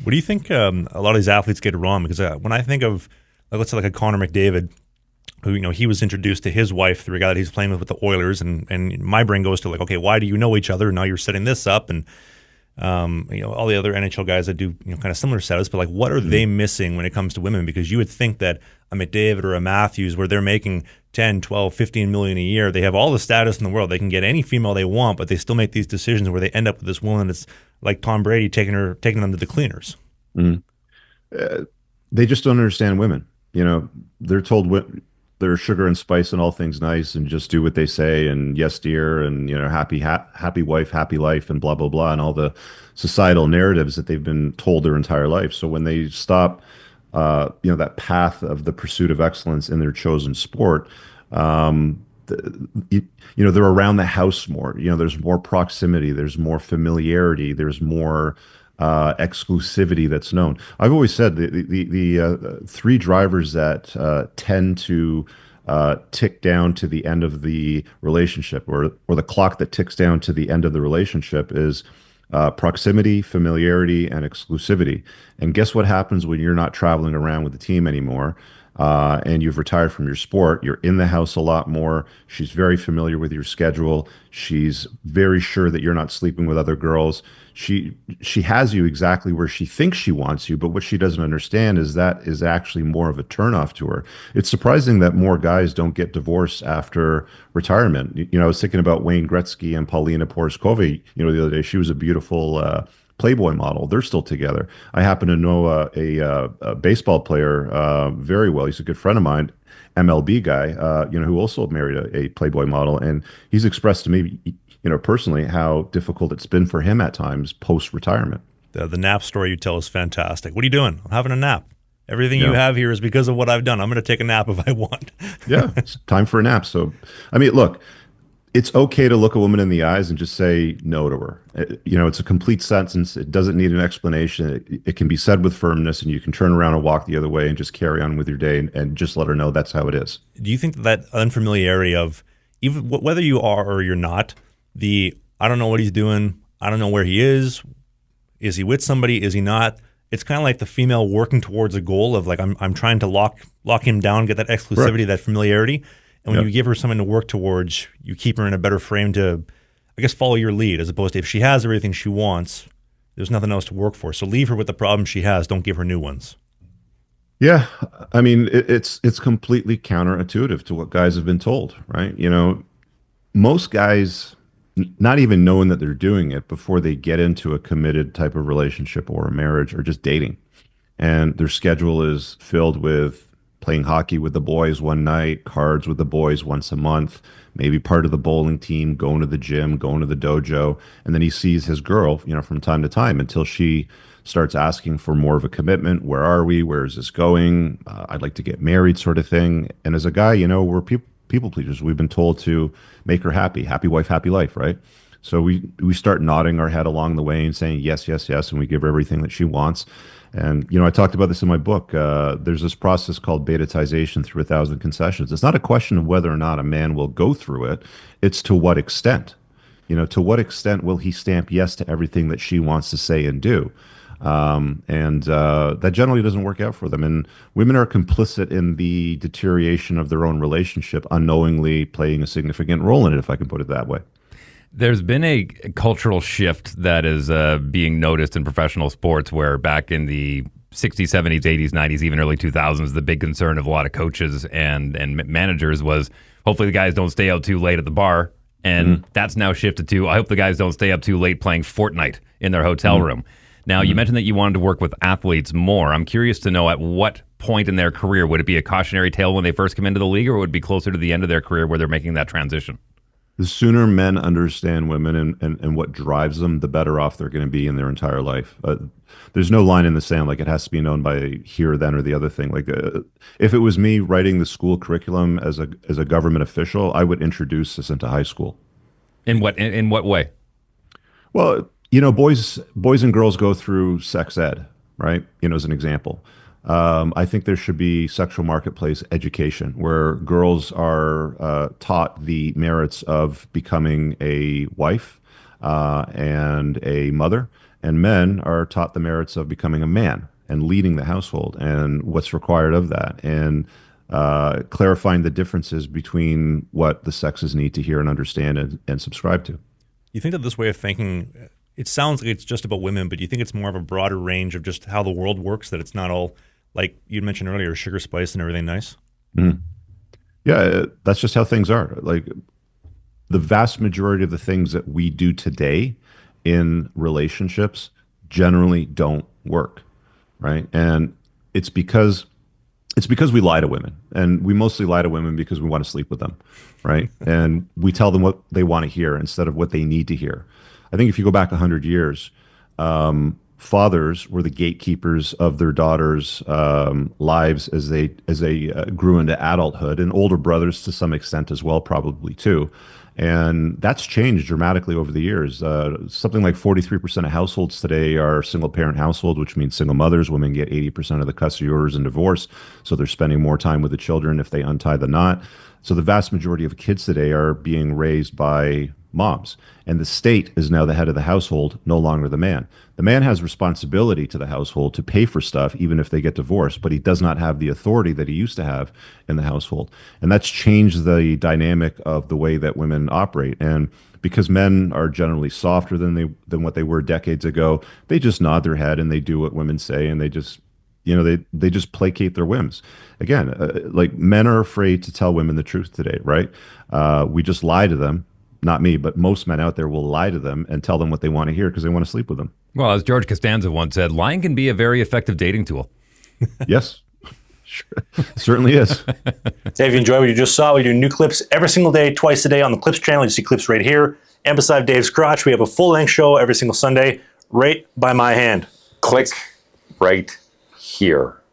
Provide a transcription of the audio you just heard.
What do you think a lot of these athletes get wrong? Because when I think of, like, let's say, like a Connor McDavid, who, he was introduced to his wife through a guy that he's playing with the Oilers, and my brain goes to, like, okay, why do you know each other? Now you're setting this up, and all the other NHL guys that do kind of similar setups, but like, what are they missing when it comes to women? Because you would think that a McDavid or a Matthews, where they're making 10, 12, 15 million a year, they have all the status in the world, they can get any female they want, but they still make these decisions where they end up with this woman that's like Tom Brady taking them to the cleaners. Mm. They just don't understand women. They're told they're sugar and spice and all things nice, and just do what they say, and yes dear, and happy wife, happy life, and blah blah blah, and all the societal narratives that they've been told their entire life. So when they stop that path of the pursuit of excellence in their chosen sport, they're around the house more. There's more proximity, there's more familiarity, there's more exclusivity that's known. I've always said the three drivers that tend to tick down to the end of the relationship, or the clock that ticks down to the end of the relationship, is proximity, familiarity, and exclusivity. And guess what happens when you're not traveling around with the team anymore? And you've retired from your sport? You're in the house a lot more. She's very familiar with your schedule. She's very sure that you're not sleeping with other girls. She has you exactly where she thinks she wants you, but what she doesn't understand is that is actually more of a turnoff to her. It's surprising that more guys don't get divorced after retirement. I was thinking about Wayne Gretzky and Paulina Porizkova, the other day. She was a beautiful Playboy model. They're still together. I happen to know a baseball player very well. He's a good friend of mine, MLB guy, who also married a Playboy model, and he's expressed to me, personally, how difficult it's been for him at times post-retirement. The nap story you tell is fantastic. What are you doing? I'm having a nap. Everything you have here is because of what I've done. I'm going to take a nap if I want. Yeah, it's time for a nap. So, look, it's okay to look a woman in the eyes and just say no to her. It's a complete sentence. It doesn't need an explanation. It can be said with firmness, and you can turn around and walk the other way and just carry on with your day, and just let her know that's how it is. Do you think that unfamiliarity of, even whether you are or you're not, I don't know what he's doing, I don't know where he is he with somebody, is he not? It's kind of like the female working towards a goal of, like, I'm trying to lock him down, get that exclusivity, Correct. That familiarity. And when you give her something to work towards, you keep her in a better frame to, I guess, follow your lead, as opposed to, if she has everything she wants, there's nothing else to work for. So leave her with the problems she has. Don't give her new ones. Yeah. It's completely counterintuitive to what guys have been told, right? Most guys, not even knowing that they're doing it before they get into a committed type of relationship or a marriage or just dating, and their schedule is filled with playing hockey with the boys one night, cards with the boys once a month, maybe part of the bowling team, going to the gym, going to the dojo, and then he sees his girl, from time to time, until she starts asking for more of a commitment. Where are we? Where is this going? I'd like to get married, sort of thing. And as a guy, we're people pleasers. We've been told to make her happy wife, happy life, right? So we start nodding our head along the way and saying yes, yes, yes, and we give her everything that she wants. And I talked about this in my book. There's this process called Betaization through 1,000 concessions. It's not a question of whether or not a man will go through it. It's to what extent. To what extent will he stamp yes to everything that she wants to say and do? And that generally doesn't work out for them. And women are complicit in the deterioration of their own relationship, unknowingly playing a significant role in it, if I can put it that way. There's been a cultural shift that is being noticed in professional sports, where back in the 60s, 70s, 80s, 90s, even early 2000s, the big concern of a lot of coaches and managers was, hopefully the guys don't stay out too late at the bar. And that's now shifted to, I hope the guys don't stay up too late playing Fortnite in their hotel room. Now, you mentioned that you wanted to work with athletes more. I'm curious to know, at what point in their career would it be a cautionary tale when they first come into the league, or would it be closer to the end of their career where they're making that transition? The sooner men understand women and what drives them, the better off they're going to be in their entire life. There's no line in the sand, like it has to be known by here, then, or the other thing. Like if it was me writing the school curriculum as a government official, I would introduce this into high school. In what way? Well, boys and girls go through sex ed, right? As an example. I think there should be sexual marketplace education, where girls are taught the merits of becoming a wife and a mother, And men are taught the merits of becoming a man and leading the household and what's required of that, and clarifying the differences between what the sexes need to hear and understand and subscribe to. You think that this way of thinking, it sounds like it's just about women, but do you think it's more of a broader range of just how the world works, that it's not all, like you mentioned earlier, sugar spice and everything nice? Mhm. Yeah, that's just how things are. Like the vast majority of the things that we do today in relationships generally don't work, right? And it's because we lie to women, and we mostly lie to women because we want to sleep with them, right? And we tell them what they want to hear instead of what they need to hear. I think if you go back 100 years, fathers were the gatekeepers of their daughters' lives as they grew into adulthood, and older brothers to some extent as well, probably too. And that's changed dramatically over the years. Something like 43% of households today are single-parent household, which means single mothers. Women get 80% of the custody orders in divorce, so they're spending more time with the children if they untie the knot. So the vast majority of kids today are being raised by moms, and the state is now the head of the household, no longer the man. The man has responsibility to the household to pay for stuff even if they get divorced, but he does not have the authority that he used to have in the household. And that's changed the dynamic of the way that women operate. And because men are generally softer than what they were decades ago, they just nod their head and they do what women say, and they just they just placate their whims. Again, like men are afraid to tell women the truth today, right? We just lie to them. Not me, but most men out there will lie to them and tell them what they want to hear because they want to sleep with them. Well, as George Costanza once said, lying can be a very effective dating tool. Yes, sure. Certainly is. So if you enjoyed what you just saw, we do new clips every single day, twice a day on the Clips channel. You see clips right here. And beside Dave's crotch, we have a full-length show every single Sunday, right by my hand. Click right here.